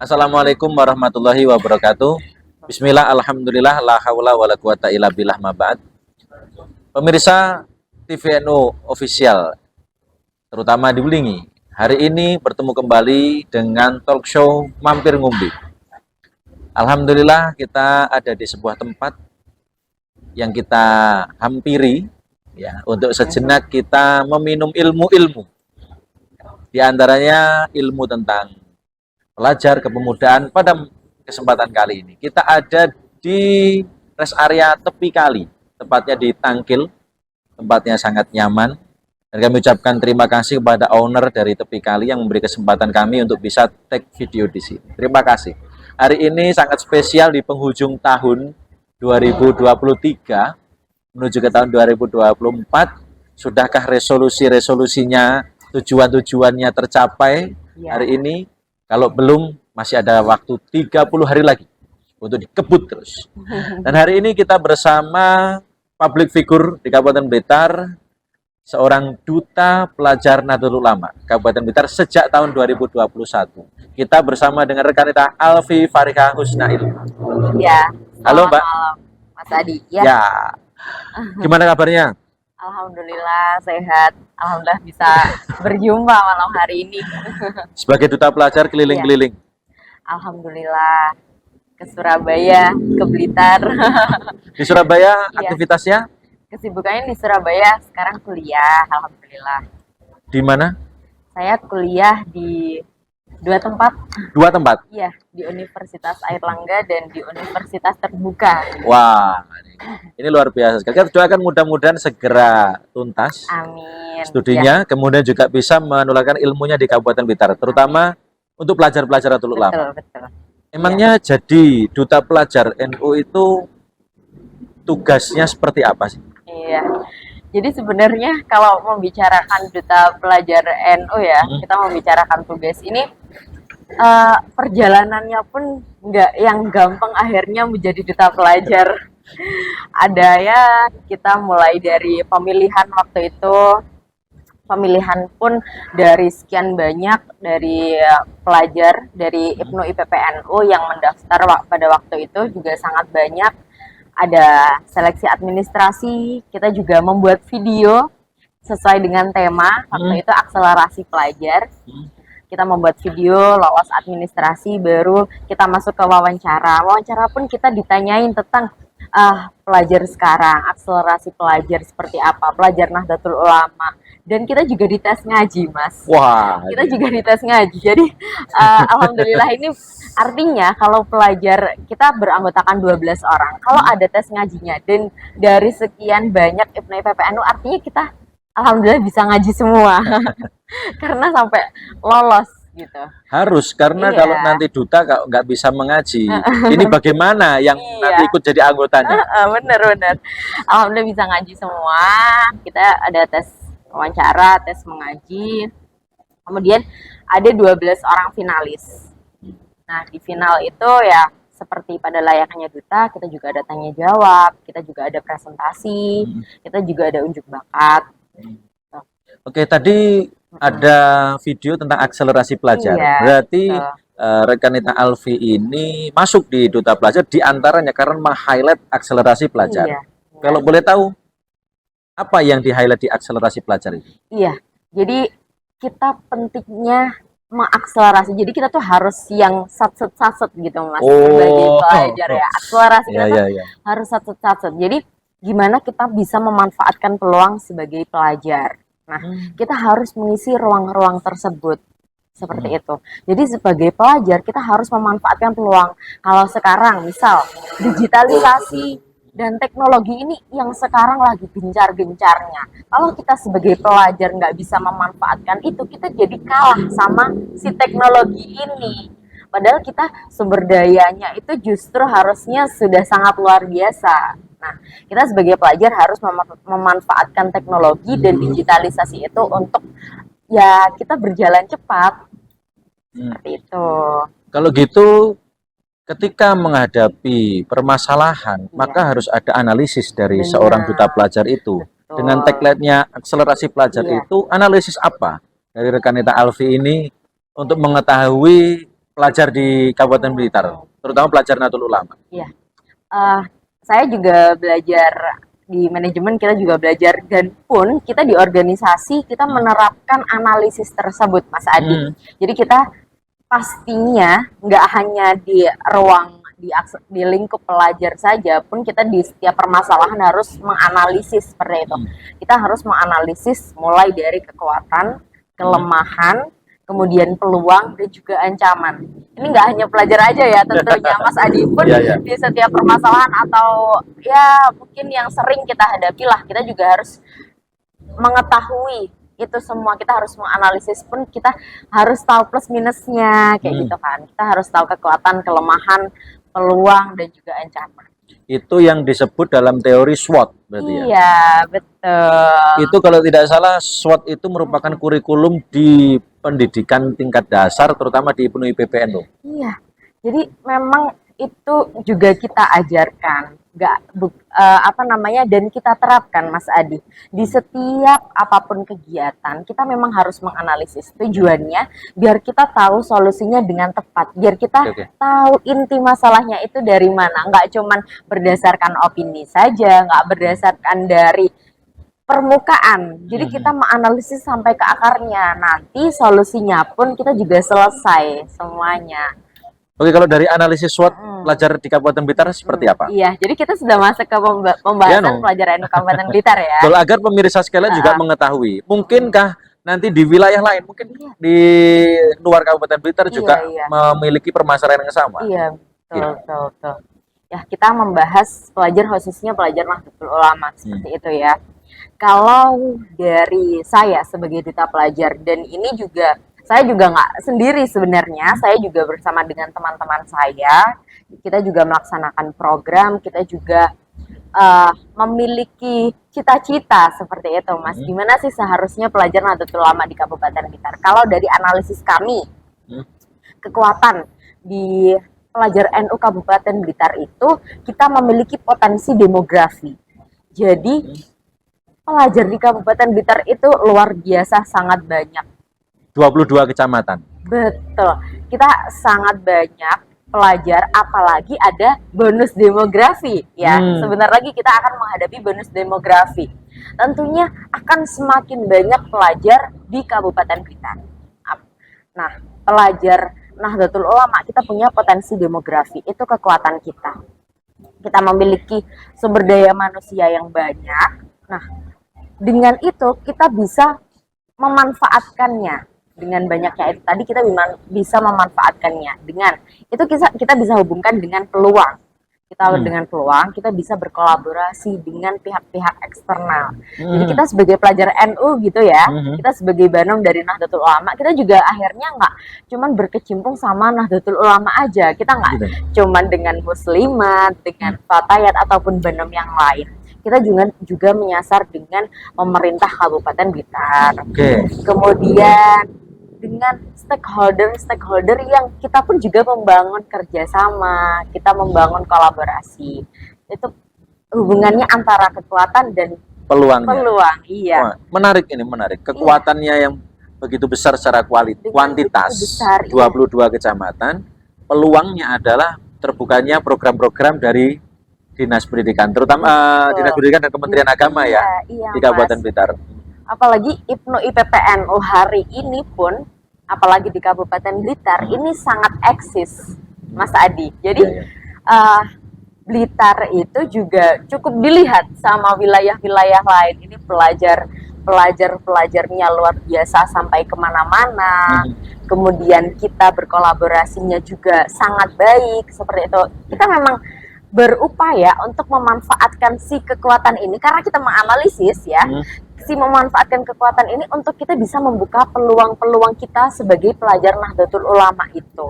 Assalamualaikum warahmatullahi wabarakatuh. Bismillah, alhamdulillah, la haula wa la quwata illa billah ma ba'd. Pemirsa TVNU official, terutama di Wulingi, hari ini bertemu kembali dengan talk show Mampir Ngumbi. Alhamdulillah kita ada di sebuah tempat yang kita hampiri ya, untuk sejenak kita meminum ilmu-ilmu. Di antaranya ilmu tentang pelajar kepemudaan. Pada kesempatan kali ini kita ada di rest area tepi kali, tepatnya di Tangkil. Tempatnya sangat nyaman dan kami ucapkan terima kasih kepada owner dari tepi kali yang memberi kesempatan kami untuk bisa take video di sini. Terima kasih. Hari ini sangat spesial di penghujung tahun 2023 menuju ke tahun 2024. Sudahkah resolusi-resolusinya, tujuan-tujuannya tercapai hari ini? Kalau belum, masih ada waktu 30 hari lagi untuk dikebut terus. Dan hari ini kita bersama public figure di Kabupaten Blitar, seorang duta pelajar Nahdlatul Ulama Kabupaten Blitar sejak tahun 2021. Kita bersama dengan rekan kita Alfi Fariha Husnail. Ya. Halo Mbak. Malam, Mas Adi. Ya. Gimana kabarnya? Alhamdulillah sehat. Alhamdulillah bisa berjumpa malam hari ini. Sebagai duta pelajar keliling-keliling. Alhamdulillah ke Surabaya, ke Blitar. Di Surabaya aktivitasnya? Kesibukannya di Surabaya sekarang kuliah. Alhamdulillah. Di mana? Saya kuliah di dua tempat. Dua tempat? Iya, di Universitas Airlangga dan di Universitas Terbuka. Wah, ini luar biasa sekali. Kita doakan mudah-mudahan segera tuntas. Amin. Studinya, kemudian juga bisa menularkan ilmunya di Kabupaten Blitar, terutama untuk pelajar-pelajar Nahdlatul Ulama. Betul. Emangnya jadi duta pelajar NU itu tugasnya seperti apa sih? Iya. Jadi sebenarnya kalau membicarakan duta pelajar NU ya, kita membicarakan tugas ini, perjalanannya pun nggak yang gampang akhirnya menjadi duta pelajar. Ada ya, kita mulai dari pemilihan waktu itu, pemilihan pun dari sekian banyak dari pelajar dari IPNU IPPNU yang mendaftar pada waktu itu juga sangat banyak. Ada seleksi administrasi, kita juga membuat video sesuai dengan tema, waktu itu akselerasi pelajar. Kita membuat video, lolos administrasi, baru kita masuk ke wawancara. Wawancara pun kita ditanyain tentang pelajar sekarang, akselerasi pelajar seperti apa, pelajar Nahdlatul Ulama. Dan kita juga dites ngaji, Mas. Wah. Kita juga dites ngaji. Jadi alhamdulillah ini artinya kalau pelajar kita beranggotakan 12 orang. Kalau ada tes ngajinya dan dari sekian banyak IPNU IPPNU artinya kita alhamdulillah bisa ngaji semua. Karena sampai lolos gitu. Harus, karena kalau nanti duta nggak bisa mengaji, ini bagaimana yang nanti ikut jadi anggotanya? Bener. Alhamdulillah bisa ngaji semua. Kita ada tes wawancara, tes mengaji. Kemudian ada 12 orang finalis. Nah, di final itu ya seperti pada layaknya duta, kita juga ada tanya jawab, kita juga ada presentasi, kita juga ada unjuk bakat. Oke, tadi ada video tentang akselerasi pelajar. Iya, berarti rekan kita Alfi ini masuk di duta pelajar diantaranya karena meng-highlight akselerasi pelajar. Iya. Kalau boleh tahu, apa yang di-highlight di akselerasi pelajar ini? Iya, jadi kita pentingnya mengakselerasi. Jadi kita tuh harus yang satset gitu, Mas, sebagai pelajar ya. Akselerasi kita harus satset. Jadi gimana kita bisa memanfaatkan peluang sebagai pelajar. Nah, kita harus mengisi ruang-ruang tersebut. Seperti itu. Jadi sebagai pelajar kita harus memanfaatkan peluang. Kalau sekarang misal digitalisasi dan teknologi ini yang sekarang lagi gencar-gencarnya. Kalau kita sebagai pelajar nggak bisa memanfaatkan itu, kita jadi kalah sama si teknologi ini. Padahal kita sumber dayanya itu justru harusnya sudah sangat luar biasa. Nah, kita sebagai pelajar harus memanfaatkan teknologi dan digitalisasi itu untuk ya kita berjalan cepat. Seperti itu. Kalau gitu, ketika menghadapi permasalahan, maka harus ada analisis dari seorang duta pelajar itu. Dengan tagline-nya akselerasi pelajar itu, analisis apa dari rekan kita Alfi ini untuk mengetahui pelajar di Kabupaten Blitar, terutama pelajar Nahdlatul Ulama? Iya. Saya juga belajar di manajemen, kita juga belajar, dan pun kita di organisasi kita menerapkan analisis tersebut, Mas Adi. Jadi kita pastinya nggak hanya di ruang di lingkup pelajar saja, pun kita di setiap permasalahan harus menganalisis seperti itu. Kita harus menganalisis mulai dari kekuatan, kelemahan, kemudian peluang, dan juga ancaman. Ini nggak hanya pelajar aja ya tentunya, Mas Adi, pun di setiap permasalahan atau ya mungkin yang sering kita hadapi lah, kita juga harus mengetahui itu semua. Kita harus menganalisis, pun kita harus tahu plus minusnya kayak gitu kan. Kita harus tahu kekuatan, kelemahan, peluang, dan juga ancaman. Itu yang disebut dalam teori SWOT berarti ya? Iya, betul. Itu kalau tidak salah SWOT itu merupakan kurikulum di pendidikan tingkat dasar, terutama di PNU IPPN loh. Iya, jadi memang itu juga kita ajarkan, dan kita terapkan, Mas Adi. Di setiap apapun kegiatan, kita memang harus menganalisis tujuannya, biar kita tahu solusinya dengan tepat, biar kita tahu inti masalahnya itu dari mana. Nggak cuman berdasarkan opini saja, nggak berdasarkan dari permukaan. Jadi kita menganalisis sampai ke akarnya. Nanti solusinya pun kita juga selesai semuanya. Oke, kalau dari analisis SWOT pelajar di Kabupaten Blitar seperti apa? Iya, jadi kita sudah masuk ke pembahasan pelajar NU Kabupaten Blitar ya. Betul, agar pemirsa sekalian juga mengetahui. Mungkinkah nanti di wilayah lain, mungkin di luar Kabupaten Blitar juga memiliki permasalahan yang sama? Iya, betul. Ya, kita membahas pelajar, khususnya pelajar Nahdlatul Ulama seperti itu ya. Kalau dari saya sebagai duta pelajar, dan ini juga saya juga nggak sendiri sebenarnya, saya juga bersama dengan teman-teman saya, kita juga melaksanakan program, kita juga memiliki cita-cita seperti itu, Mas. Gimana sih seharusnya pelajar Nahdlatul Ulama di Kabupaten Blitar? Kalau dari analisis kami, kekuatan di pelajar NU Kabupaten Blitar itu, kita memiliki potensi demografi. Jadi pelajar di Kabupaten Blitar itu luar biasa, sangat banyak. 22 kecamatan. Betul. Kita sangat banyak pelajar, apalagi ada bonus demografi ya. Sebentar lagi kita akan menghadapi bonus demografi. Tentunya akan semakin banyak pelajar di Kabupaten Blitar. Nah, pelajar Nahdlatul Ulama, kita punya potensi demografi, itu kekuatan kita. Kita memiliki sumber daya manusia yang banyak. Nah, dengan itu kita bisa memanfaatkannya. Dengan banyaknya itu tadi, kita bisa memanfaatkannya. Dengan itu kita bisa hubungkan dengan peluang. Dengan peluang kita bisa berkolaborasi dengan pihak-pihak eksternal. Jadi kita sebagai pelajar NU gitu ya, kita sebagai Banom dari Nahdlatul Ulama, kita juga akhirnya nggak cuman berkecimpung sama Nahdlatul Ulama aja. Kita nggak cuman dengan muslimat, dengan fatayat ataupun Banom yang lain. Kita juga menyasar dengan pemerintah Kabupaten Blitar. Kemudian dengan stakeholder yang kita pun juga membangun kerjasama, kita membangun kolaborasi. Itu hubungannya antara kekuatan dan peluang. Iya. Wah, menarik. Kekuatannya yang begitu besar secara kuantitas, besar, 22 kecamatan. Peluangnya adalah terbukanya program-program dari Dinas Pendidikan, terutama Dinas Pendidikan dan Kementerian Agama di Kabupaten Blitar. Apalagi PNU IPPN hari ini pun, apalagi di Kabupaten Blitar, ini sangat eksis, Mas Adi. Jadi Blitar itu juga cukup dilihat sama wilayah-wilayah lain. Ini pelajarnya luar biasa sampai kemana-mana. Kemudian kita berkolaborasinya juga sangat baik seperti itu. Kita memang berupaya untuk memanfaatkan si kekuatan ini, karena kita menganalisis ya, memanfaatkan kekuatan ini untuk kita bisa membuka peluang-peluang kita sebagai pelajar Nahdlatul Ulama itu.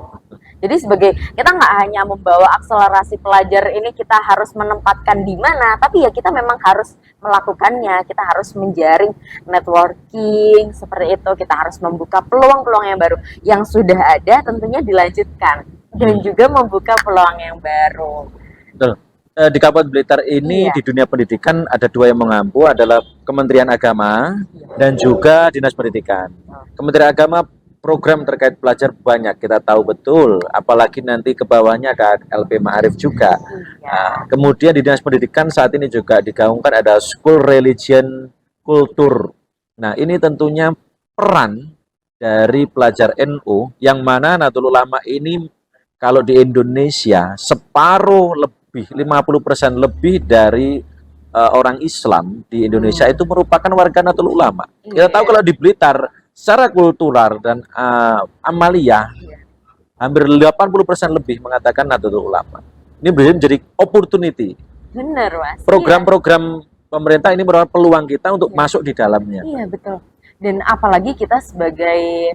Jadi kita nggak hanya membawa akselerasi pelajar ini, kita harus menempatkan di mana, tapi ya kita memang harus melakukannya. Kita harus menjaring networking seperti itu. Kita harus membuka peluang-peluang yang baru yang sudah ada, tentunya dilanjutkan, dan juga membuka peluang yang baru. Betul. Di Kabupaten Blitar ini di dunia pendidikan ada dua yang mengampu, adalah Kementerian Agama dan juga Dinas Pendidikan. Kementerian Agama program terkait pelajar banyak, kita tahu betul, apalagi nanti ke bawahnya ada LP Ma'arif juga. Nah, kemudian di Dinas Pendidikan saat ini juga digaungkan ada School Religion Kultur. Nah, ini tentunya peran dari pelajar NU, yang mana Nahdlatul Ulama ini kalau di Indonesia separuh lebih, 50% lebih dari orang Islam di Indonesia itu merupakan warga Nahdlatul Ulama. Kita tahu kalau di Blitar secara kultural dan amaliyah hampir 80% lebih mengatakan Nahdlatul Ulama. Ini menjadi opportunity. Bener, Mas. Program-program pemerintah ini merupakan peluang kita untuk masuk di dalamnya. Iya, betul. Dan apalagi kita sebagai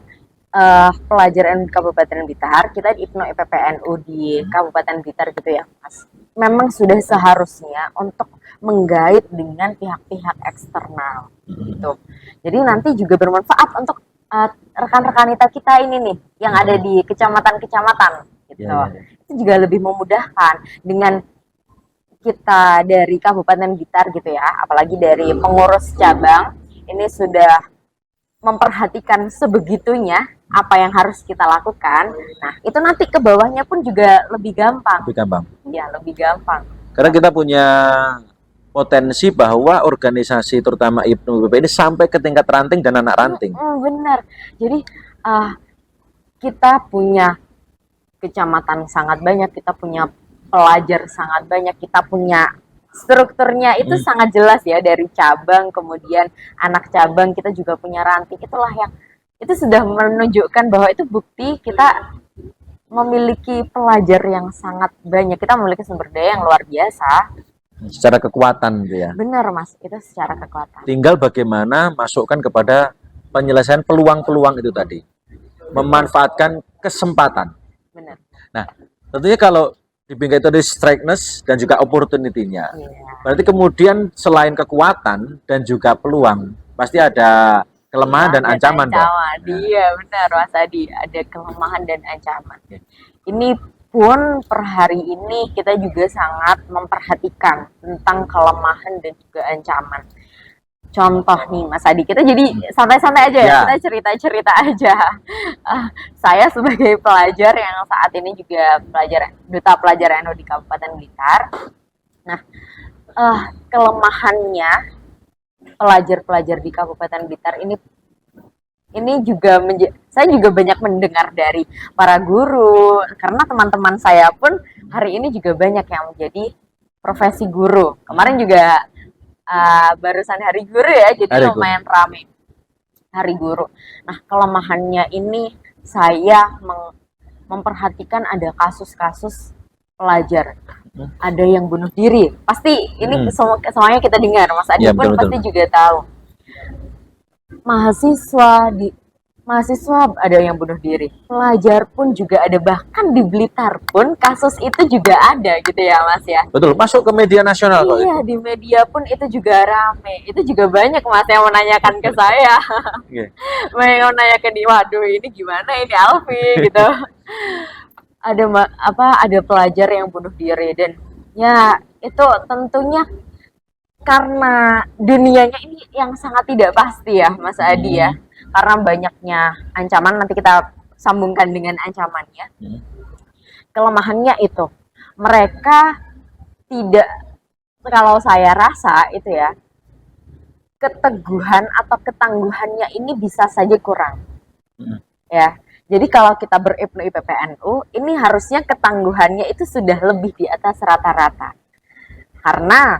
pelajar NU Kabupaten Blitar, kita di IPNO IPPNU di Kabupaten Blitar gitu ya, Mas. Memang sudah seharusnya untuk menggait dengan pihak-pihak eksternal gitu. Jadi nanti juga bermanfaat untuk rekan-rekan kita ini nih yang ada di kecamatan-kecamatan gitu. Itu juga lebih memudahkan dengan kita dari Kabupaten Blitar gitu ya, apalagi dari pengurus cabang ini sudah memperhatikan sebegitunya apa yang harus kita lakukan. Nah, itu nanti ke bawahnya pun juga lebih gampang. Lebih gampang. Ya, lebih gampang. Karena kita punya potensi bahwa organisasi terutama IPNU IPP ini sampai ke tingkat ranting dan anak ranting. Benar. Jadi kita punya kecamatan sangat banyak, kita punya pelajar sangat banyak, kita punya strukturnya itu sangat jelas ya, dari cabang, kemudian anak cabang, kita juga punya ranting. Itulah yang itu sudah menunjukkan bahwa itu bukti kita memiliki pelajar yang sangat banyak, kita memiliki sumber daya yang luar biasa. Secara kekuatan gitu ya. Benar, Mas, itu secara kekuatan. Tinggal bagaimana masukkan kepada penyelesaian peluang-peluang itu tadi. Memanfaatkan kesempatan. Benar. Nah, tentunya kalau di bingkai itu ada strengthness dan juga opportunity-nya. Berarti kemudian selain kekuatan dan juga peluang, pasti ada kelemahan dan ancaman. Iya, benar, Mas Adi. Ada kelemahan dan ancaman. Ini pun per hari ini kita juga sangat memperhatikan tentang kelemahan dan juga ancaman. Contoh nih, Mas Adi, kita jadi santai-santai aja ya, kita cerita-cerita aja. Saya sebagai pelajar yang saat ini juga duta pelajar NU di Kabupaten Blitar. Nah, kelemahannya pelajar-pelajar di Kabupaten Blitar ini juga saya juga banyak mendengar dari para guru, karena teman-teman saya pun hari ini juga banyak yang menjadi profesi guru. Kemarin juga barusan hari guru ya, jadi lumayan rame hari guru. Nah, kelemahannya ini saya memperhatikan ada kasus-kasus pelajar, ada yang bunuh diri. Pasti ini semuanya kita dengar, Mas Adi pun pasti juga tahu. Mahasiswa ada yang bunuh diri, pelajar pun juga ada, bahkan di Blitar pun kasus itu juga ada gitu ya, Mas ya. Betul, masuk ke media nasional. Iya, di media pun itu juga rame, itu juga banyak, Mas, yang menanyakan ke saya. Mau menanyakan waduh ini gimana ini Alfi gitu. Ada pelajar yang bunuh diri, dan ya itu tentunya karena dunianya ini yang sangat tidak pasti ya, Mas Adi ya. Karena banyaknya ancaman, nanti kita sambungkan dengan ancamannya. Kelemahannya itu, mereka tidak, kalau saya rasa itu ya, keteguhan atau ketangguhannya ini bisa saja kurang. Ya, jadi kalau kita ber-IPNU IPPNU, ini harusnya ketangguhannya itu sudah lebih di atas rata-rata. Karena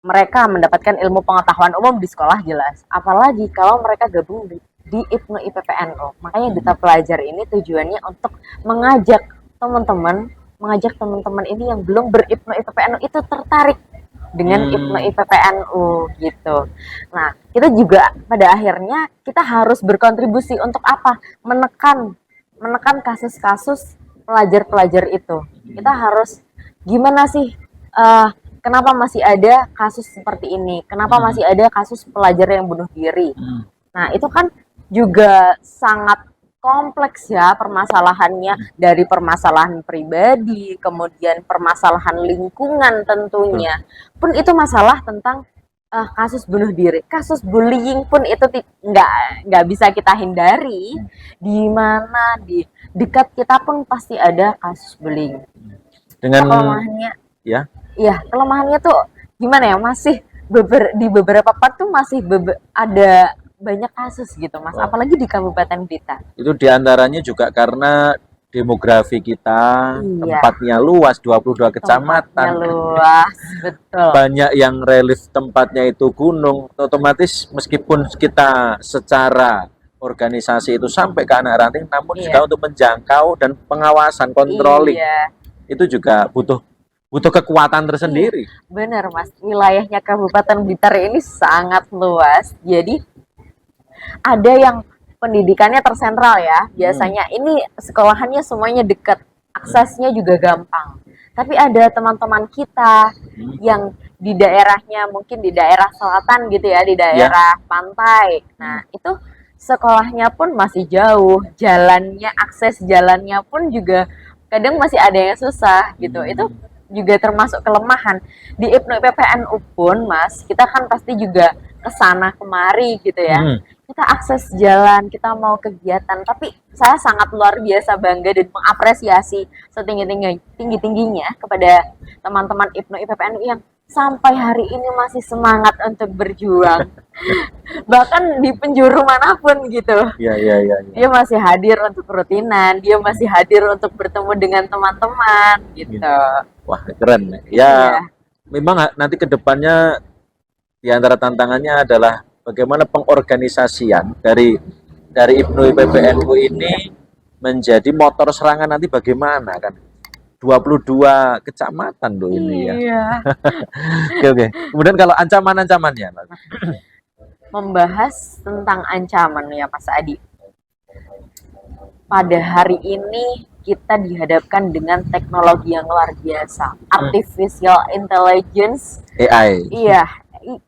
mereka mendapatkan ilmu pengetahuan umum di sekolah jelas. Apalagi kalau mereka gabung di IPNU IPPNU. Makanya duta pelajar ini tujuannya untuk mengajak teman-teman ini yang belum ber-IPNU IPPNU itu tertarik dengan IPNU IPPNU gitu. Nah, kita juga pada akhirnya kita harus berkontribusi untuk apa? Menekan kasus-kasus pelajar-pelajar itu. Kita harus gimana sih? Kenapa masih ada kasus seperti ini? Kenapa masih ada kasus pelajar yang bunuh diri? Nah, itu kan juga sangat kompleks ya permasalahannya, dari permasalahan pribadi, kemudian permasalahan lingkungan tentunya. Pun itu masalah tentang kasus bunuh diri, kasus bullying pun itu nggak bisa kita hindari. Di mana di dekat kita pun pasti ada kasus bullying. Dengan Kelemahannya, ya, ya kelemahannya tuh gimana ya, masih di beberapa part tuh masih ada banyak kasus gitu mas, Wah. apalagi di Kabupaten Blitar. itu diantaranya juga karena demografi kita, Iya, tempatnya luas, 22 tempatnya kecamatan, luas, betul. banyak yang relief tempatnya itu gunung, otomatis meskipun kita secara organisasi itu sampai ke anak ranting, namun Iya, juga untuk menjangkau dan pengawasan, controlling, iya, itu juga butuh butuh kekuatan tersendiri. benar mas. Wilayahnya Kabupaten Blitar ini sangat luas. Jadi ada yang pendidikannya tersentral ya. Biasanya ini sekolahannya semuanya dekat, aksesnya juga gampang. Tapi ada teman-teman kita yang di daerahnya mungkin di daerah selatan gitu ya, di daerah pantai. Nah, itu sekolahnya pun masih jauh, jalannya, akses jalannya pun juga kadang masih ada yang susah gitu. Itu juga termasuk kelemahan. Di IPNU PPNU pun, Mas, kita kan pasti juga kesana kemari gitu ya. Kita akses jalan, kita mau kegiatan, tapi saya sangat luar biasa bangga dan mengapresiasi setinggi-tingginya kepada teman-teman IPNU IPPNU yang sampai hari ini masih semangat untuk berjuang. Bahkan di penjuru manapun gitu. Iya, iya, iya. Dia masih hadir untuk rutinan, dia masih hadir untuk bertemu dengan teman-teman gitu. Wah, keren. Ya, Iya. memang nanti ke depannya di antara tantangannya adalah bagaimana pengorganisasian dari IPNU IPPNU ini menjadi motor serangan nanti bagaimana kan? 22 kecamatan loh ini ya. Iya. Oke, oke. Kemudian kalau ancaman-ancamannya, Mas. Membahas tentang ancaman ya Mas Adi. Pada hari ini kita dihadapkan dengan teknologi yang luar biasa, artificial intelligence. AI. Iya,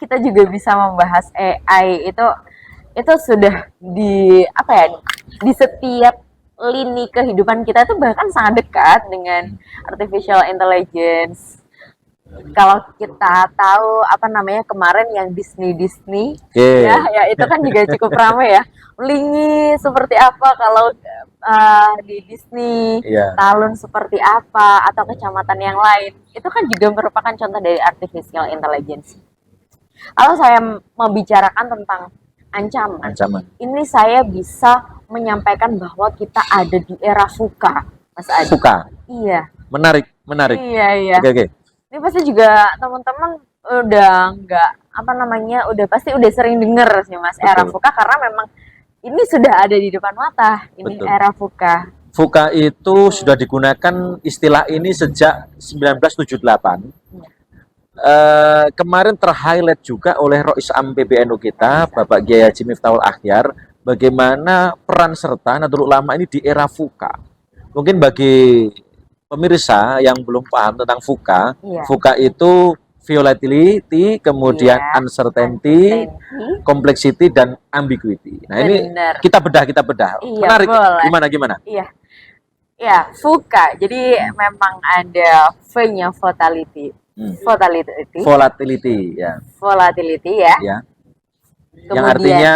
kita juga bisa membahas AI itu sudah di apa ya, di setiap lini kehidupan kita itu bahkan sangat dekat dengan artificial intelligence. Kalau kita tahu apa namanya kemarin yang Disney Oke. ya itu kan juga cukup ramai ya. Lingi seperti apa kalau di Disney, Iya. Talun seperti apa atau kecamatan yang lain. Itu kan juga merupakan contoh dari artificial intelligence. Kalau saya membicarakan tentang ancaman, Ancaman. ini saya bisa menyampaikan bahwa kita ada di era VUCA, Mas Adi. Suka. Iya. Menarik, menarik. Iya, iya. Oke, oke. Ini pasti juga teman-teman udah nggak apa namanya, udah pasti udah sering denger sih Mas era Betul. VUCA karena memang ini sudah ada di depan mata. Ini Betul. era VUCA. VUCA itu sudah digunakan istilah ini sejak 1978. Kemarin ter-highlight juga oleh Rois Am PBNU kita, Bapak Kiai Haji Miftahul Akhyar, bagaimana peran serta Nahdlatul Ulama ini di era VUCA. Mungkin bagi pemirsa yang belum paham tentang VUCA, Iya. VUCA itu volatility, kemudian Iya. uncertainty, complexity, dan ambiguity. Nah, ini Bener. kita bedah. Iya, Menarik. boleh. Gimana? Iya. Ya, VUCA. Jadi memang ada V-nya volatility. Volatility, ya. Volatility ya. Ya. Yang Kemudian artinya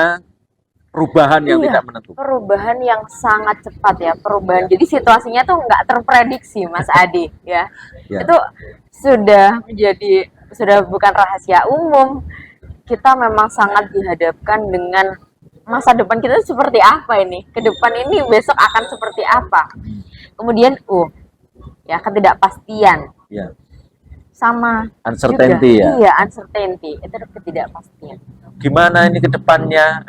perubahan yang Iya. tidak menentu. perubahan yang sangat cepat ya, perubahan. Jadi situasinya tuh nggak terprediksi, Mas Adi, ya. Ya. Itu sudah bukan rahasia umum. Kita memang sangat dihadapkan dengan masa depan kita seperti apa ini, ke depan ini besok akan seperti apa. Kemudian, ya ketidakpastian Ya. sama Uncertainty juga, ya. Iya, uncertainty itu ketidakpastian. Gimana ini ke depannya?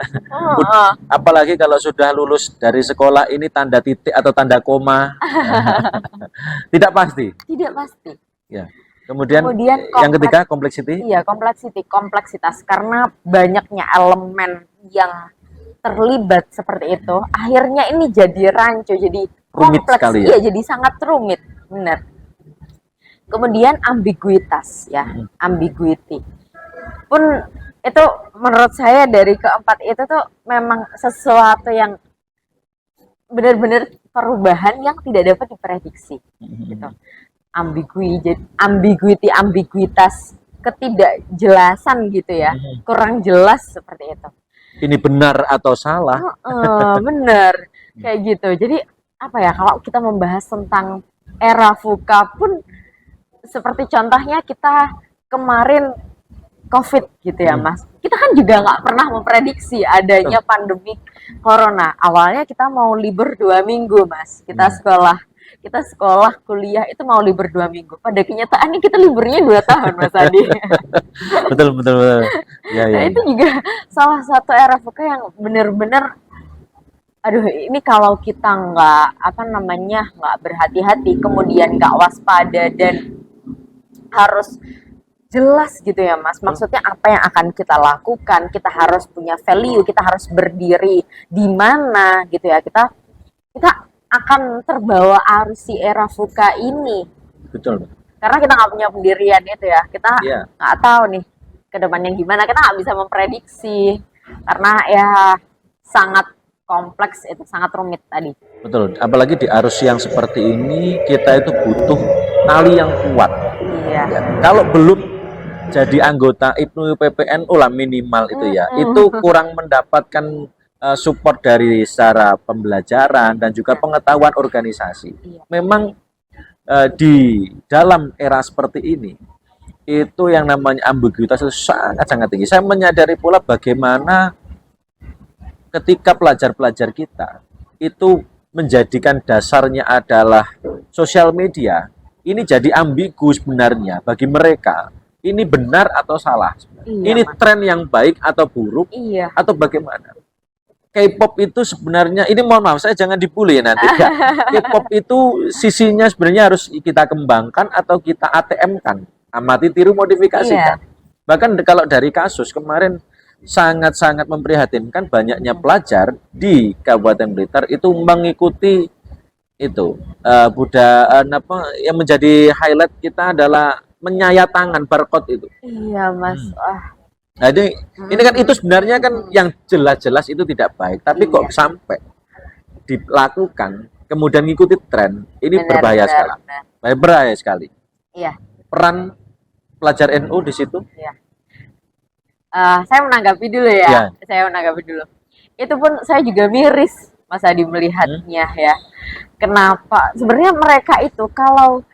Apalagi kalau sudah lulus dari sekolah ini tanda titik atau tanda koma. Tidak pasti. Tidak pasti. Ya. Kemudian yang kompleks- ketiga complexity. Iya, kompleksitas karena banyaknya elemen yang terlibat seperti itu, akhirnya ini jadi rancu, jadi Rumit kompleks, sekali ya. iya, jadi sangat rumit, benar. Kemudian ambiguitas ya, ambiguity. Pun itu menurut saya dari keempat itu tuh memang sesuatu yang benar-benar perubahan yang tidak dapat diprediksi gitu. Ambiguitas ketidakjelasan gitu ya, kurang jelas seperti itu. Ini benar atau salah? Bener kayak gitu. Jadi apa ya, kalau kita membahas tentang era VUCA pun seperti contohnya kita kemarin COVID gitu ya Mas. Kita kan juga nggak pernah memprediksi adanya pandemi Corona. Awalnya kita mau libur 2 minggu Mas. Kita sekolah, kuliah itu mau libur 2 minggu. Pada kenyataannya kita liburnya 2 tahun Mas Adi. Betul, betul, betul. Ya, Nah ya, itu ya. juga salah satu era VUCA yang bener-bener, aduh ini kalau kita nggak berhati-hati, kemudian nggak waspada dan harus jelas gitu ya Mas. Maksudnya apa yang akan kita lakukan, kita harus punya value, kita harus berdiri di mana gitu ya. Kita akan terbawa arus si era VUCA ini. Betul. Karena kita nggak punya pendirian itu ya. Kita Iya. nggak tahu nih ke depannya gimana. Kita nggak bisa memprediksi. Karena ya sangat kompleks itu, sangat rumit tadi. Betul. Apalagi di arus yang seperti ini, kita itu butuh tali yang kuat. Iya. Ya, kalau belum jadi anggota IPNU PPNU lah minimal itu ya, itu kurang mendapatkan support dari secara pembelajaran dan juga pengetahuan organisasi. Iya. Memang di dalam era seperti ini, itu yang namanya ambiguitas itu sangat-sangat tinggi. Saya menyadari pula bagaimana ketika pelajar-pelajar kita itu menjadikan dasarnya adalah sosial media, ini jadi ambigu sebenarnya bagi mereka. Ini benar atau salah? Iya, Ini Mas. tren yang baik atau buruk Iya. atau bagaimana? K-pop itu sebenarnya, ini mohon maaf saya jangan dibully ya nanti. K-pop itu sisinya sebenarnya harus kita kembangkan atau kita ATM-kan, amati tiru modifikasikan. Bahkan kalau dari kasus kemarin sangat-sangat memprihatinkan, banyaknya pelajar di Kabupaten Blitar itu mengikuti itu yang menjadi highlight kita adalah menyayat tangan barcode itu. Iya Mas. Nah, ini kan itu sebenarnya kan yang jelas-jelas itu tidak baik, tapi kok sampai dilakukan kemudian ngikuti tren, ini berbahaya sekali. Berbahaya sekali. Iya. Peran pelajar NU di situ. Iya. Saya menanggapi dulu ya. Saya menanggapi dulu. Itu pun saya juga miris Mas Adi melihatnya ya. Kenapa? Sebenarnya mereka itu kalau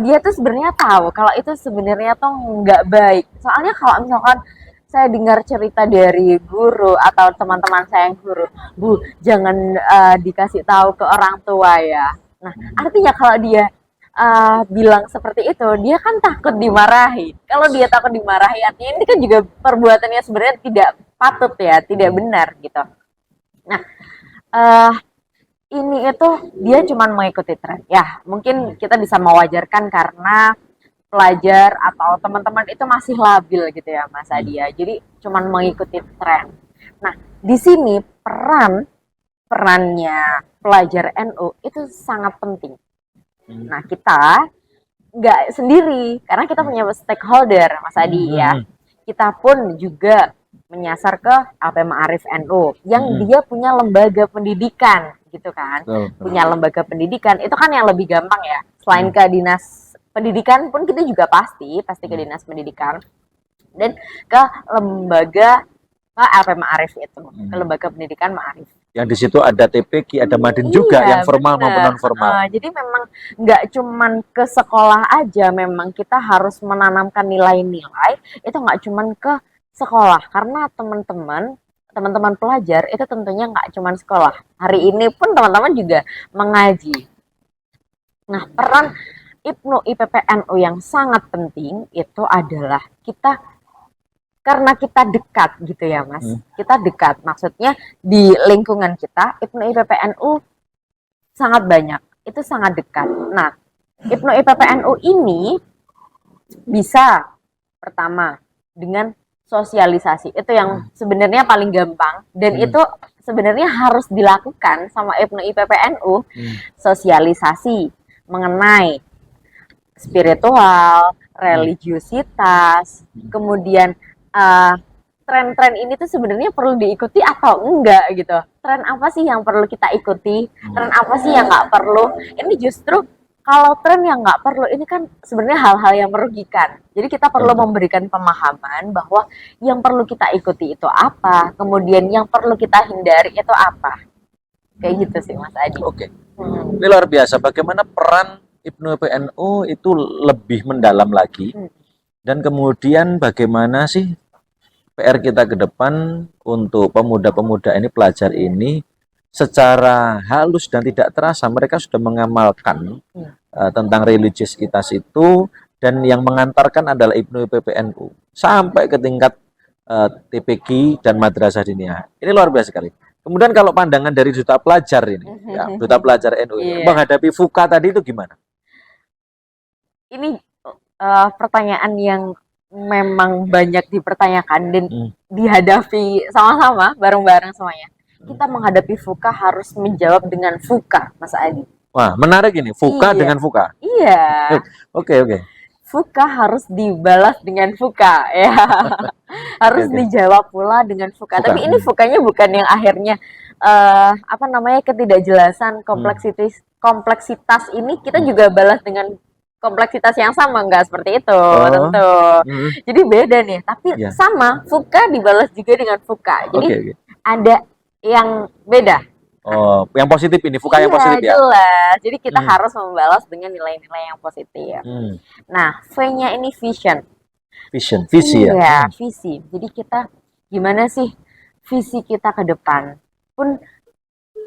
dia tuh sebenarnya tahu kalau itu sebenarnya tuh nggak baik. Soalnya kalau misalkan saya dengar cerita dari guru atau teman-teman saya yang guru, Bu, jangan dikasih tahu ke orang tua ya. Nah, artinya kalau dia bilang seperti itu, dia kan takut dimarahi. Kalau dia takut dimarahi, artinya ini kan juga perbuatannya sebenarnya tidak patut ya, tidak benar gitu. Nah, ini itu dia cuma mengikuti tren. Ya, mungkin kita bisa mewajarkan karena pelajar atau teman-teman itu masih labil gitu ya, Mas Adi ya. Jadi cuma mengikuti tren. Nah, di sini perannya pelajar NU itu sangat penting. Nah, kita nggak sendiri karena kita punya stakeholder, Mas Adi ya. Kita pun juga menyasar ke APM Ma'arif NU yang dia punya lembaga pendidikan gitu kan. Punya lembaga pendidikan itu kan yang lebih gampang ya. Selain ke dinas pendidikan pun kita juga pasti ke dinas pendidikan dan ke lembaga APM Ma'arif itu, ke lembaga pendidikan Ma'arif. Yang di situ ada TPQ, ada Madin juga yang formal maupun non formal. Jadi memang nggak cuman ke sekolah aja, memang kita harus menanamkan nilai-nilai itu nggak cuman ke sekolah karena teman-teman pelajar itu tentunya nggak cuman sekolah. Hari ini pun teman-teman juga mengaji. Nah, peran IPNU IPPNU yang sangat penting itu adalah karena kita dekat gitu ya Mas. Kita dekat, maksudnya di lingkungan kita IPNU IPPNU sangat banyak, itu sangat dekat. Nah, IPNU IPPNU ini bisa pertama dengan sosialisasi, itu yang sebenarnya paling gampang dan itu sebenarnya harus dilakukan sama IPNU IPPNU. Sosialisasi mengenai spiritual, religiusitas, kemudian tren-tren ini tuh sebenarnya perlu diikuti atau enggak gitu. Tren apa sih yang perlu kita ikuti? Tren apa sih yang nggak perlu? Ini justru kalau tren yang nggak perlu ini kan sebenarnya hal-hal yang merugikan. Jadi kita perlu Betul. memberikan pemahaman bahwa yang perlu kita ikuti itu apa, kemudian yang perlu kita hindari itu apa. Kayak gitu sih Mas Adi. Oke. Ini luar biasa. Bagaimana peran Ibnu PNU itu lebih mendalam lagi. Dan kemudian bagaimana sih PR kita ke depan untuk pemuda-pemuda ini, pelajar ini, secara halus dan tidak terasa mereka sudah mengamalkan tentang religiusitas itu, dan yang mengantarkan adalah Ibnu PPNU sampai ke tingkat TPQ dan madrasah diniyah. Ini luar biasa sekali. Kemudian kalau pandangan dari duta pelajar ini, ya, duta pelajar NU ini, menghadapi FUKA tadi itu gimana? Ini pertanyaan yang memang banyak dipertanyakan dan dihadapi sama-sama bareng-bareng semuanya. Kita menghadapi FUKA harus menjawab dengan FUKA, Mas Adi. Wah, menarik ini, FUKA dengan FUKA. Iya. Oke. FUKA harus dibalas dengan FUKA, ya. Harus dijawab pula dengan FUKA. Tapi ini FUKA-nya bukan yang akhirnya ketidakjelasan, kompleksitas ini kita juga balas dengan kompleksitas yang sama, enggak seperti itu, tentu. Jadi beda nih, tapi sama, FUKA dibalas juga dengan FUKA. Jadi ada yang beda. Oh, yang positif ini, FUKA yang positif ya? Jelas. Jadi kita harus membalas dengan nilai-nilai yang positif. Nah, V-nya ini vision. Visi ya? Iya, visi. Jadi kita gimana sih visi kita ke depan? Pun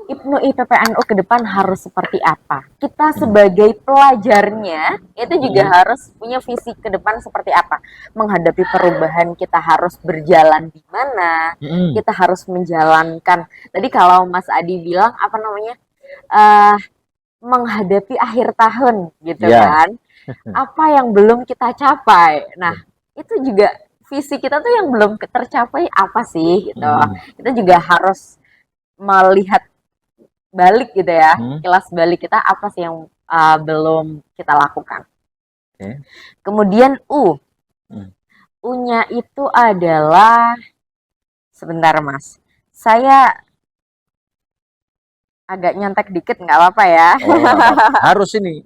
Ibnu IPPNU ke depan harus seperti apa? Kita sebagai pelajarnya itu juga harus punya visi ke depan seperti apa? Menghadapi perubahan kita harus berjalan di mana? Kita harus menjalankan. Tadi kalau Mas Adi bilang menghadapi akhir tahun gitu kan? Apa yang belum kita capai? Nah, itu juga visi kita tuh yang belum tercapai apa sih gitu. Kita juga harus melihat balik gitu ya, kilas balik kita apa sih yang belum kita lakukan. Kemudian U-nya itu adalah, sebentar Mas, saya agak nyontek dikit nggak apa-apa ya. Harus ini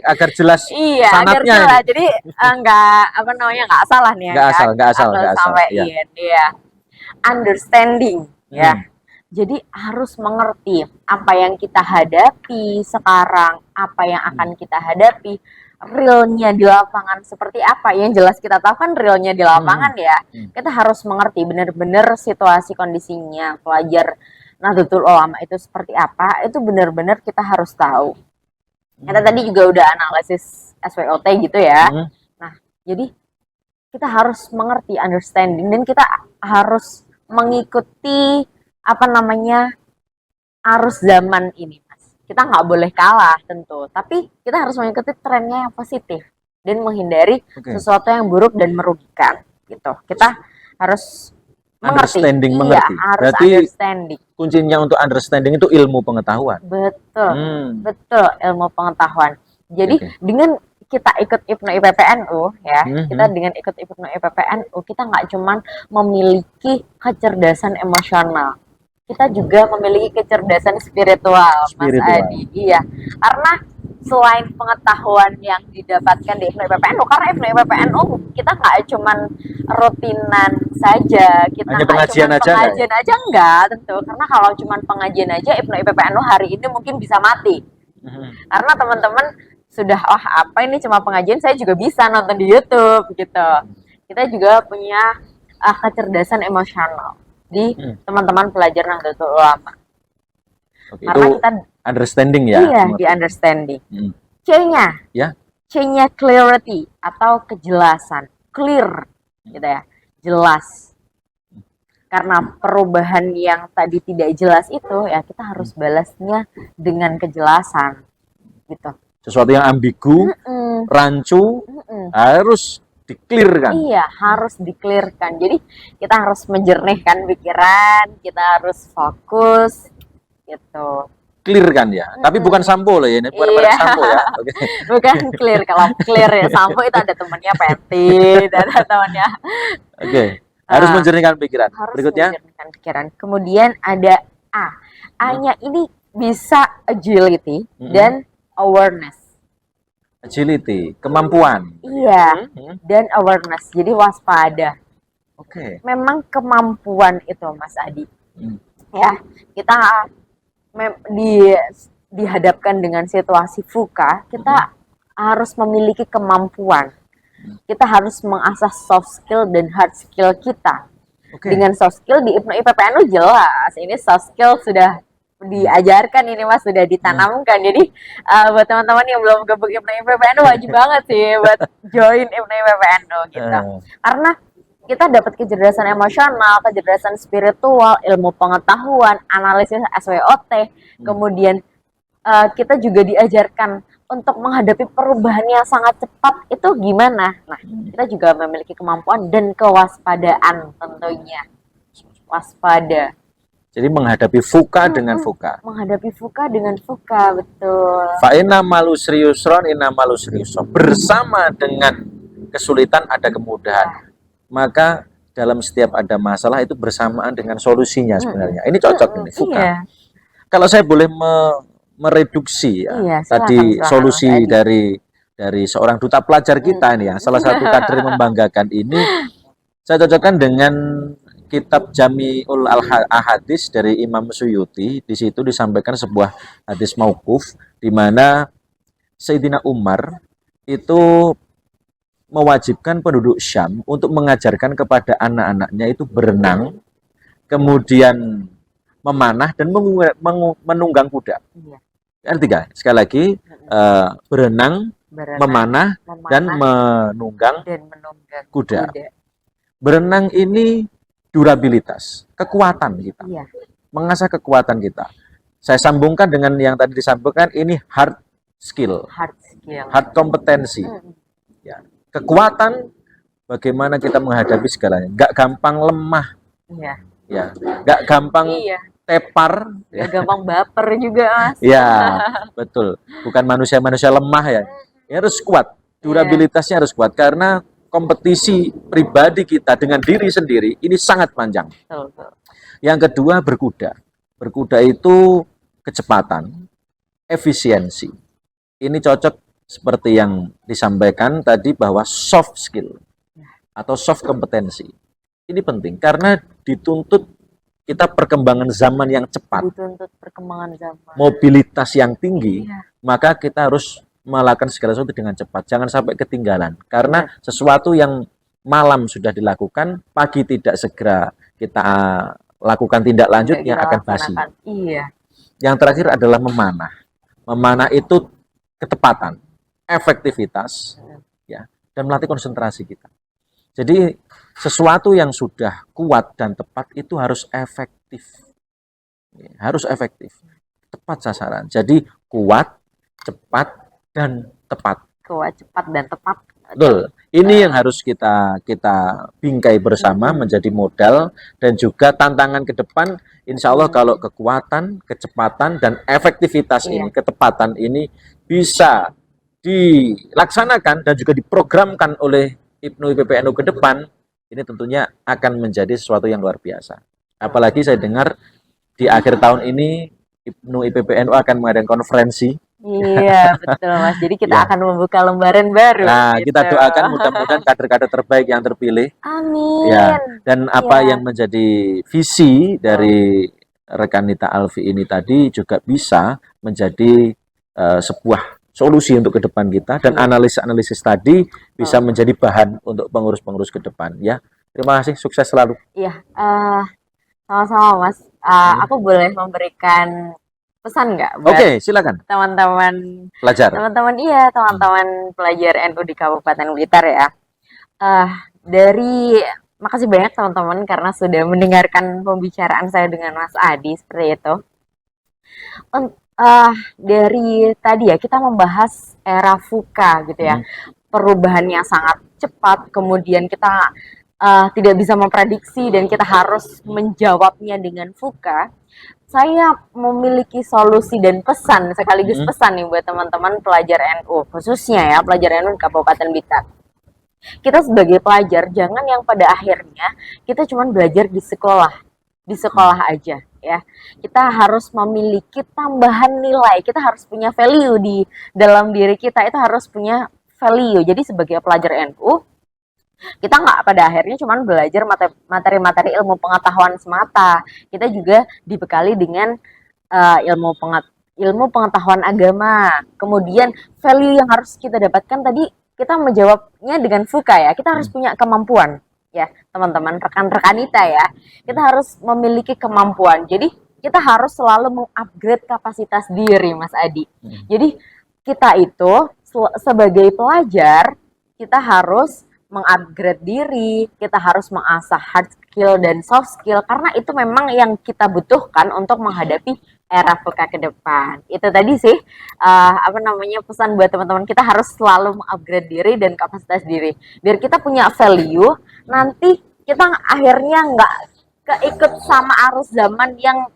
agar jelas iya, sanatnya. Agar jelas. Jadi nggak salah nih ya. Nggak asal. Iya. Understanding ya. Jadi harus mengerti apa yang kita hadapi sekarang, apa yang akan kita hadapi, realnya di lapangan seperti apa. Yang jelas kita tahu kan realnya di lapangan ya. Kita harus mengerti benar-benar situasi kondisinya pelajar Nahdlatul Ulama itu seperti apa. Itu benar-benar kita harus tahu. Kita tadi juga udah analisis SWOT gitu ya. Nah, jadi kita harus mengerti, understanding, dan kita harus mengikuti arus zaman ini, Mas. Kita nggak boleh kalah tentu, tapi kita harus mengikuti trennya yang positif dan menghindari sesuatu yang buruk dan merugikan gitu. Kita harus mengerti. Mengerti. Harus berarti understanding. Kuncinya untuk understanding itu ilmu pengetahuan. Betul, ilmu pengetahuan. Jadi dengan kita ikut Ibnu IPPNU ya, kita dengan ikut Ibnu IPPNU kita nggak cuman memiliki kecerdasan emosional, kita juga memiliki kecerdasan spiritual, Mas Adi. Iya, karena selain pengetahuan yang didapatkan di Ibnu IPPNU, karena Ibnu IPPNU kita nggak cuman rutinan saja, kita hanya pengajian aja enggak, tentu. Karena kalau cuman pengajian aja Ibnu IPPNU hari ini mungkin bisa mati. Karena teman-teman sudah apa ini cuma pengajian, saya juga bisa nonton di YouTube gitu. Kita juga punya kecerdasan emosional di teman-teman pelajar Nahdlatul Ulama. Karena kita understanding ya. Iya, di understanding. C-nya. Ya. C-nya clarity atau kejelasan. Clear gitu ya. Jelas. Karena perubahan yang tadi tidak jelas itu ya kita harus balasnya dengan kejelasan gitu. Sesuatu yang ambigu, rancu, harus di-clearkan. Iya, harus di-clearkan. Jadi kita harus menjernihkan pikiran, kita harus fokus gitu. Clear kan ya, tapi bukan sampo loh ya, ini bukan sampo ya. Bukan clear. Kalau clear ya sampo itu ada temannya Peti, ada temannya. Harus menjernihkan pikiran. Harus Berikutnya. Menjernihkan pikiran. Kemudian ada A. A-nya ini bisa agility dan awareness. agility, kemampuan. Iya, dan awareness. Jadi waspada. Oke. Memang kemampuan itu Mas Adi. Ya, kita dihadapkan dengan situasi VUCA, kita harus memiliki kemampuan. Kita harus mengasah soft skill dan hard skill kita. Dengan soft skill di IPNU IPPNU jelas, ini soft skill sudah diajarkan ini Mas, sudah ditanamkan. Jadi buat teman-teman yang belum gabung IPNU IPPNU wajib banget sih buat join IPNU IPPNU gitu. Karena kita dapat kecerdasan emosional, kecerdasan spiritual, ilmu pengetahuan, analisis SWOT, kemudian kita juga diajarkan untuk menghadapi perubahan yang sangat cepat itu gimana. Nah, kita juga memiliki kemampuan dan kewaspadaan tentunya. Waspada. Jadi menghadapi VUCA dengan VUCA. Menghadapi VUCA dengan VUCA, betul. Fa'inna malusri yusron, inna malusri yusron. Bersama dengan kesulitan ada kemudahan. Maka dalam setiap ada masalah itu bersamaan dengan solusinya sebenarnya. Ini cocok ini VUCA. Iya. Kalau saya boleh mereduksi tadi silakan, solusi dari seorang duta pelajar kita ini ya, salah satu kader yang membanggakan ini, saya cocokkan dengan kitab Jami'ul Ahadits dari Imam Suyuti. Di situ disampaikan sebuah hadis mauquf di mana Sayyidina Umar itu mewajibkan penduduk Syam untuk mengajarkan kepada anak-anaknya itu berenang, kemudian memanah dan menunggang kuda. Yang ketiga, sekali lagi berenang, memanah, dan menunggang kuda. Berenang ini durabilitas, kekuatan kita, mengasah kekuatan kita. Saya sambungkan dengan yang tadi disampaikan, ini hard skill, hard kompetensi. Ya, kekuatan bagaimana kita menghadapi segalanya, nggak gampang lemah, ya, nggak gampang tepar, nggak gampang baper juga Mas. Ya, betul. Bukan manusia-manusia lemah ya. Ya harus kuat, durabilitasnya harus kuat karena kompetisi pribadi kita dengan diri sendiri ini sangat panjang. Yang kedua, berkuda. Berkuda itu kecepatan, efisiensi. Ini cocok seperti yang disampaikan tadi bahwa soft skill atau soft kompetensi. Ini penting karena dituntut kita perkembangan zaman yang cepat. Dituntut perkembangan zaman. Mobilitas yang tinggi, maka kita harus melakukan segala sesuatu dengan cepat, jangan sampai ketinggalan. Karena sesuatu yang malam sudah dilakukan, pagi tidak segera kita lakukan tindak lanjut yang akan basi. Yang terakhir adalah memanah. Memanah itu ketepatan, efektivitas, ya, dan melatih konsentrasi kita. Jadi sesuatu yang sudah kuat dan tepat itu harus efektif, harus efektif, tepat sasaran. Jadi kuat, cepat, dan tepat. Kuat, cepat, dan tepat. Betul. Ini yang harus kita bingkai bersama menjadi modal dan juga tantangan ke depan. Insya Allah kalau kekuatan, kecepatan, dan efektivitas ini, ketepatan ini bisa dilaksanakan dan juga diprogramkan oleh IPNU IPPNU ke depan, ini tentunya akan menjadi sesuatu yang luar biasa. Apalagi saya dengar di akhir tahun ini IPNU IPPNU akan mengadakan konferensi. Iya, betul Mas. Jadi kita akan membuka lembaran baru. Nah, gitu. Kita doakan mudah-mudahan kader-kader terbaik yang terpilih. Amin. Ya, dan apa yang menjadi visi dari rekan Nita Alfi ini tadi juga bisa menjadi sebuah solusi untuk ke depan kita, dan analisis-analisis tadi bisa menjadi bahan untuk pengurus-pengurus ke depan ya. Terima kasih, sukses selalu. Iya, sama-sama Mas. Aku boleh memberikan pesan nggak? Oke, silakan. Teman-teman pelajar. Teman-teman pelajar NU di Kabupaten Blitar ya. Makasih banyak teman-teman karena sudah mendengarkan pembicaraan saya dengan Mas Adi seperti itu. Dari tadi ya kita membahas era VUCA gitu ya, perubahan yang sangat cepat, kemudian kita tidak bisa memprediksi dan kita harus menjawabnya dengan VUCA. Saya memiliki solusi dan pesan sekaligus pesan nih buat teman-teman pelajar NU, khususnya ya pelajar NU Kabupaten Blitar. Kita sebagai pelajar jangan yang pada akhirnya kita cuma belajar di sekolah aja. ya. Kita harus memiliki tambahan nilai, kita harus punya value di dalam diri kita, itu harus punya value. Jadi sebagai pelajar NU, kita nggak pada akhirnya cuma belajar materi-materi ilmu pengetahuan semata. Kita juga dibekali dengan ilmu pengetahuan agama. Kemudian value yang harus kita dapatkan tadi, kita menjawabnya dengan fuka ya. Kita harus punya kemampuan ya, teman-teman, rekan-rekan kita ya. Kita harus memiliki kemampuan. Jadi kita harus selalu mengupgrade kapasitas diri, Mas Adi. Jadi kita itu sebagai pelajar, kita harus mengupgrade diri, kita harus mengasah hard skill dan soft skill, karena itu memang yang kita butuhkan untuk menghadapi era VUCA ke depan. Itu tadi sih pesan buat teman-teman, kita harus selalu mengupgrade diri dan kapasitas diri biar kita punya value, nanti kita akhirnya nggak keikut sama arus zaman yang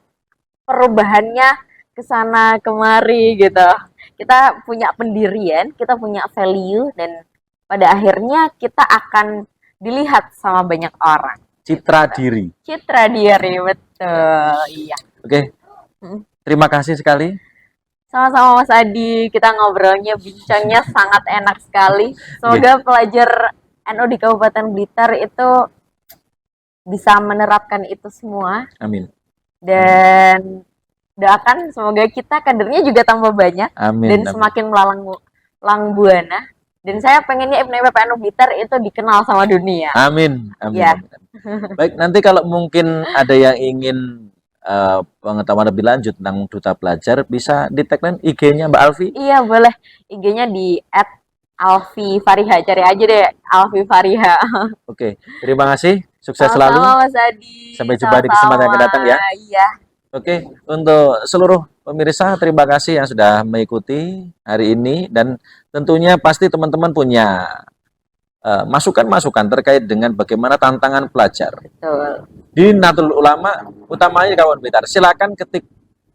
perubahannya kesana kemari gitu. Kita punya pendirian, kita punya value, dan pada akhirnya kita akan dilihat sama banyak orang. Citra diri. Citra diri, betul. Iya. Oke. Terima kasih sekali. Sama-sama Mas Adi, kita ngobrolnya, bincangnya sangat enak sekali. Semoga pelajar NU di Kabupaten Blitar itu bisa menerapkan itu semua. Amin. Dan doakan semoga kita kadernya juga tambah banyak. Amin. Dan semakin melalang buana. Dan saya pengennya FNIP PNU Blitar itu dikenal sama dunia. Amin. Amin. Ya. Amin. Baik, nanti kalau mungkin ada yang ingin pengetahuan lebih lanjut tentang Duta Pelajar, bisa di tagline IG-nya Mbak Alfi? Iya, boleh. IG-nya di @alfi_fariha. Cari aja deh, Alfi Fariha. Oke, terima kasih. Sukses Sama-sama, selalu. Mas Adi. Sampai jumpa di kesempatan yang akan datang ya. Iya. Oke, untuk seluruh pemirsa, terima kasih yang sudah mengikuti hari ini, dan tentunya pasti teman-teman punya masukan-masukan terkait dengan bagaimana tantangan pelajar. Betul. Di Nahdlatul Ulama, utamanya kawan Blitar, silakan ketik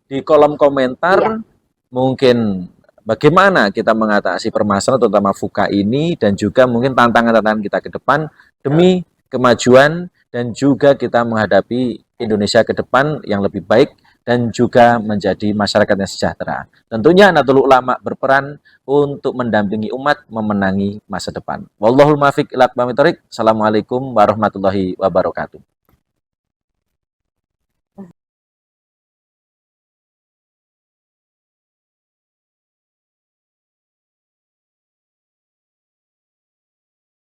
di kolom komentar mungkin bagaimana kita mengatasi permasalahan terutama VUCA ini, dan juga mungkin tantangan-tantangan kita ke depan demi kemajuan dan juga kita menghadapi Indonesia ke depan yang lebih baik dan juga menjadi masyarakat yang sejahtera. Tentunya Nahdlatul Ulama berperan untuk mendampingi umat memenangi masa depan. Wallahul muwaffiq ila aqwamit thoriq. Assalamualaikum warahmatullahi wabarakatuh.